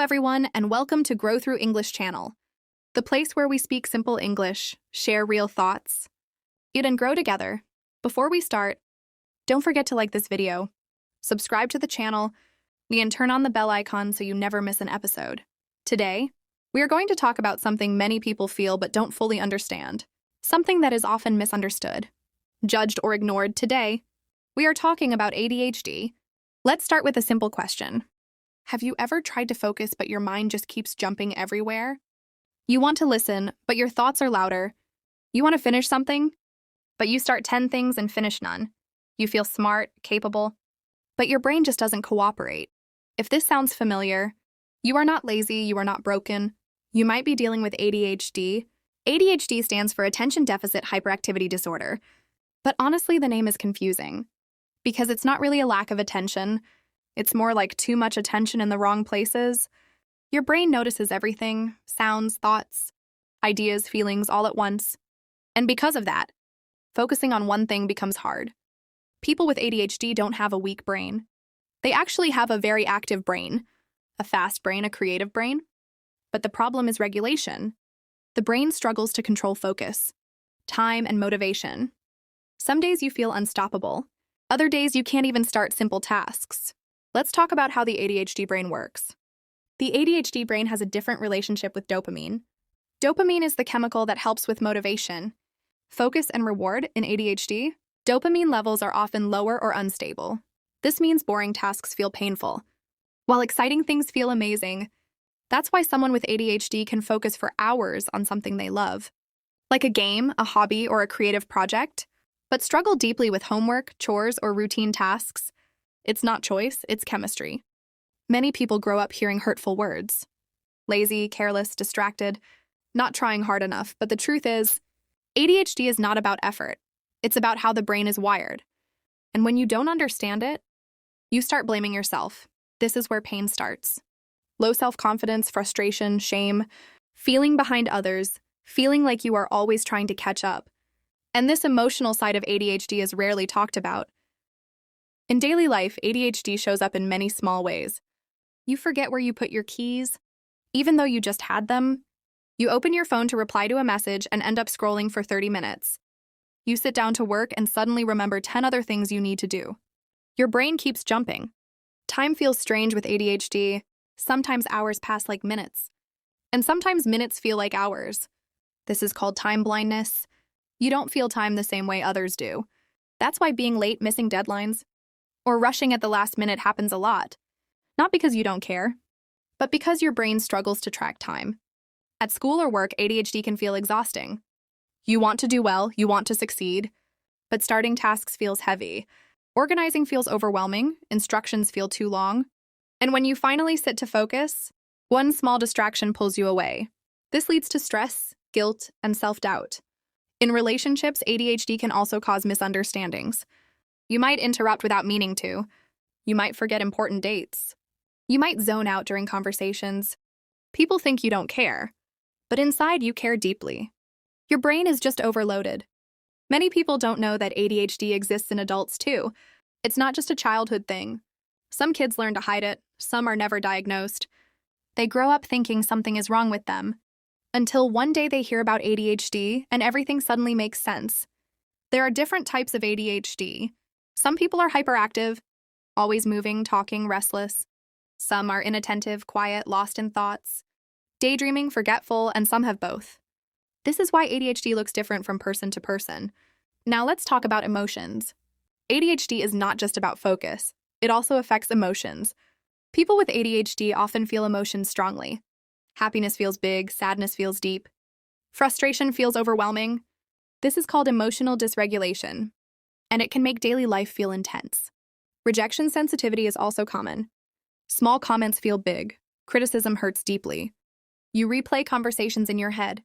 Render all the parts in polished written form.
everyone, and welcome to Grow Through English channel, the place where we speak simple English, share real thoughts, eat and grow together. Before we start, don't forget to like this video, subscribe to the channel, and turn on the bell icon so you never miss an episode. Today, we are going to talk about something many people feel but don't fully understand, something that is often misunderstood, judged or ignored. Today, we are talking about ADHD. Let's start with a simple question. Have you ever tried to focus but your mind just keeps jumping everywhere? You want to listen, but your thoughts are louder. You want to finish something, but you start 10 things and finish none. You feel smart, capable, but your brain just doesn't cooperate. If this sounds familiar, you are not lazy, you are not broken. You might be dealing with ADHD. ADHD stands for Attention Deficit Hyperactivity Disorder. But honestly, the name is confusing because it's not really a lack of attention. It's more like too much attention in the wrong places. Your brain notices everything, sounds, thoughts, ideas, feelings all at once. And because of that, focusing on one thing becomes hard. People with ADHD don't have a weak brain. They actually have a very active brain, a fast brain, a creative brain. But the problem is regulation. The brain struggles to control focus, time, and motivation. Some days you feel unstoppable. Other days you can't even start simple tasks. Let's talk about how the ADHD brain works. The ADHD brain has a different relationship with dopamine. Dopamine is the chemical that helps with motivation, focus, and reward. In ADHD, dopamine levels are often lower or unstable. This means boring tasks feel painful, while exciting things feel amazing. That's why someone with ADHD can focus for hours on something they love, like a game, a hobby, or a creative project, but struggle deeply with homework, chores, or routine tasks. It's not choice, it's chemistry. Many people grow up hearing hurtful words. Lazy, careless, distracted, not trying hard enough. But the truth is, ADHD is not about effort. It's about how the brain is wired. And when you don't understand it, you start blaming yourself. This is where pain starts. Low self-confidence, frustration, shame, feeling behind others, feeling like you are always trying to catch up. And this emotional side of ADHD is rarely talked about. In daily life, ADHD shows up in many small ways. You forget where you put your keys, even though you just had them. You open your phone to reply to a message and end up scrolling for 30 minutes. You sit down to work and suddenly remember 10 other things you need to do. Your brain keeps jumping. Time feels strange with ADHD. Sometimes hours pass like minutes, and sometimes minutes feel like hours. This is called time blindness. You don't feel time the same way others do. That's why being late, missing deadlines, or rushing at the last minute happens a lot. Not because you don't care, but because your brain struggles to track time. At school or work, ADHD can feel exhausting. You want to do well, you want to succeed, but starting tasks feels heavy. Organizing feels overwhelming, instructions feel too long. And when you finally sit to focus, one small distraction pulls you away. This leads to stress, guilt, and self-doubt. In relationships, ADHD can also cause misunderstandings. You might interrupt without meaning to. You might forget important dates. You might zone out during conversations. People think you don't care, but inside you care deeply. Your brain is just overloaded. Many people don't know that ADHD exists in adults too. It's not just a childhood thing. Some kids learn to hide it, some are never diagnosed. They grow up thinking something is wrong with them, until one day they hear about ADHD and everything suddenly makes sense. There are different types of ADHD. Some people are hyperactive, always moving, talking, restless. Some are inattentive, quiet, lost in thoughts, daydreaming, forgetful, and some have both. This is why ADHD looks different from person to person. Now let's talk about emotions. ADHD is not just about focus. It also affects emotions. People with ADHD often feel emotions strongly. Happiness feels big, sadness feels deep. Frustration feels overwhelming. This is called emotional dysregulation, and it can make daily life feel intense. Rejection sensitivity is also common. Small comments feel big. Criticism hurts deeply. You replay conversations in your head.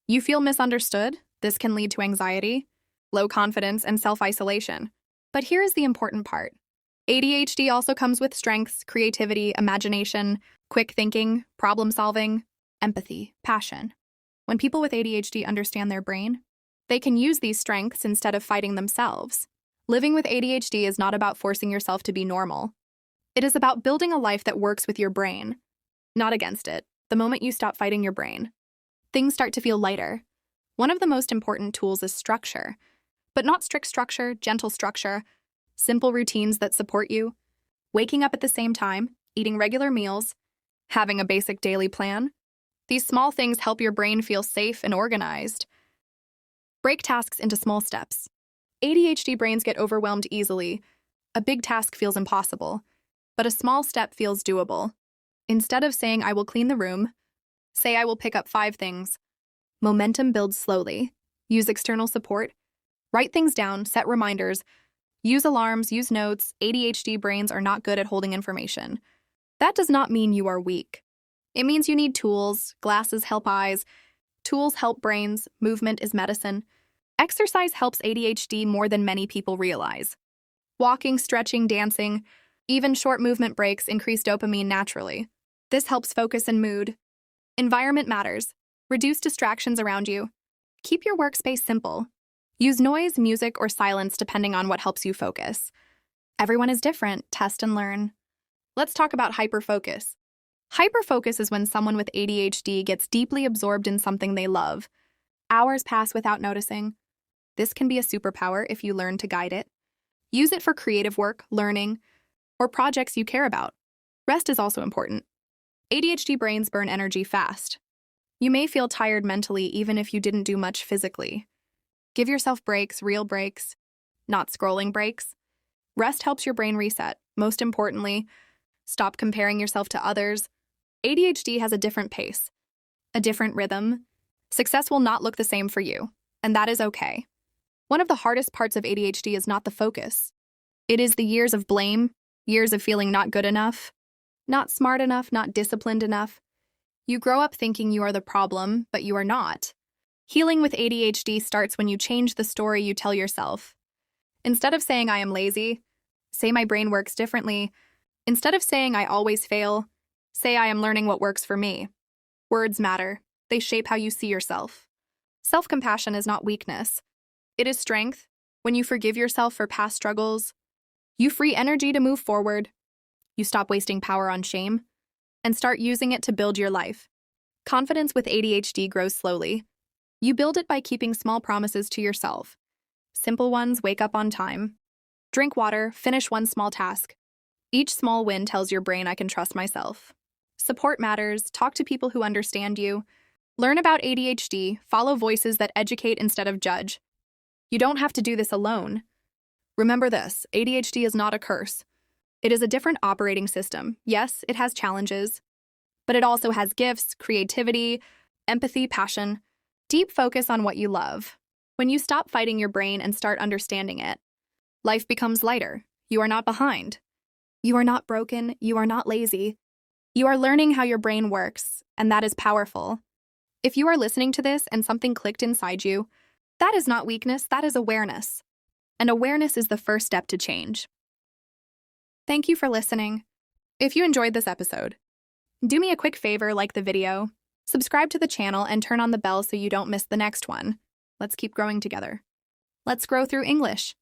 You feel misunderstood. This can lead to anxiety, low confidence, and self-isolation. But here is the important part. ADHD also comes with strengths, creativity, imagination, quick thinking, problem solving, empathy, passion. When people with ADHD understand their brain, they can use these strengths instead of fighting themselves. Living with ADHD is not about forcing yourself to be normal. It is about building a life that works with your brain. not against it. The moment you stop fighting your brain, things start to feel lighter. One of the most important tools is structure, but not strict structure, gentle structure, simple routines that support you, waking up at the same time, eating regular meals, having a basic daily plan. These small things help your brain feel safe and organized. Break tasks into small steps. ADHD brains get overwhelmed easily. A big task feels impossible, but a small step feels doable. Instead of saying, I will clean the room, say, I will pick up 5 things. Momentum builds slowly. Use external support. Write things down, set reminders. Use alarms, use notes. ADHD brains are not good at holding information. That does not mean you are weak. It means you need tools. Glasses help eyes. Tools help brains. Movement is medicine. Exercise helps ADHD more than many people realize. Walking, stretching, dancing, even short movement breaks increase dopamine naturally. This helps focus and mood. Environment matters. Reduce distractions around you. Keep your workspace simple. Use noise, music, or silence depending on what helps you focus. Everyone is different. Test and learn. Let's talk about hyperfocus. Hyperfocus is when someone with ADHD gets deeply absorbed in something they love. Hours pass without noticing. This can be a superpower if you learn to guide it. Use it for creative work, learning, or projects you care about. Rest is also important. ADHD brains burn energy fast. You may feel tired mentally even if you didn't do much physically. Give yourself breaks, real breaks, not scrolling breaks. Rest helps your brain reset. Most importantly, stop comparing yourself to others. ADHD has a different pace, a different rhythm. Success will not look the same for you, and that is okay. One of the hardest parts of ADHD is not the focus. It is the years of blame, years of feeling not good enough, not smart enough, not disciplined enough. You grow up thinking you are the problem, but you are not. Healing with ADHD starts when you change the story you tell yourself. Instead of saying I am lazy, say my brain works differently. Instead of saying I always fail, say I am learning what works for me. Words matter. They shape how you see yourself. Self-compassion is not weakness. It is strength. When you forgive yourself for past struggles, you free energy to move forward. You stop wasting power on shame and start using it to build your life. Confidence with ADHD grows slowly. You build it by keeping small promises to yourself. Simple ones: wake up on time, drink water, finish one small task. Each small win tells your brain I can trust myself. Support matters. Talk to people who understand you. Learn about ADHD. Follow voices that educate instead of judge. You don't have to do this alone. Remember this: ADHD is not a curse. It is a different operating system. Yes, it has challenges, but it also has gifts, creativity, empathy, passion, deep focus on what you love. When you stop fighting your brain and start understanding it, life becomes lighter. You are not behind. You are not broken. You are not lazy. You are learning how your brain works, and that is powerful. If you are listening to this and something clicked inside you, that is not weakness, that is awareness. And awareness is the first step to change. Thank you for listening. If you enjoyed this episode, do me a quick favor, like the video, subscribe to the channel, and turn on the bell so you don't miss the next one. Let's keep growing together. Let's grow through English.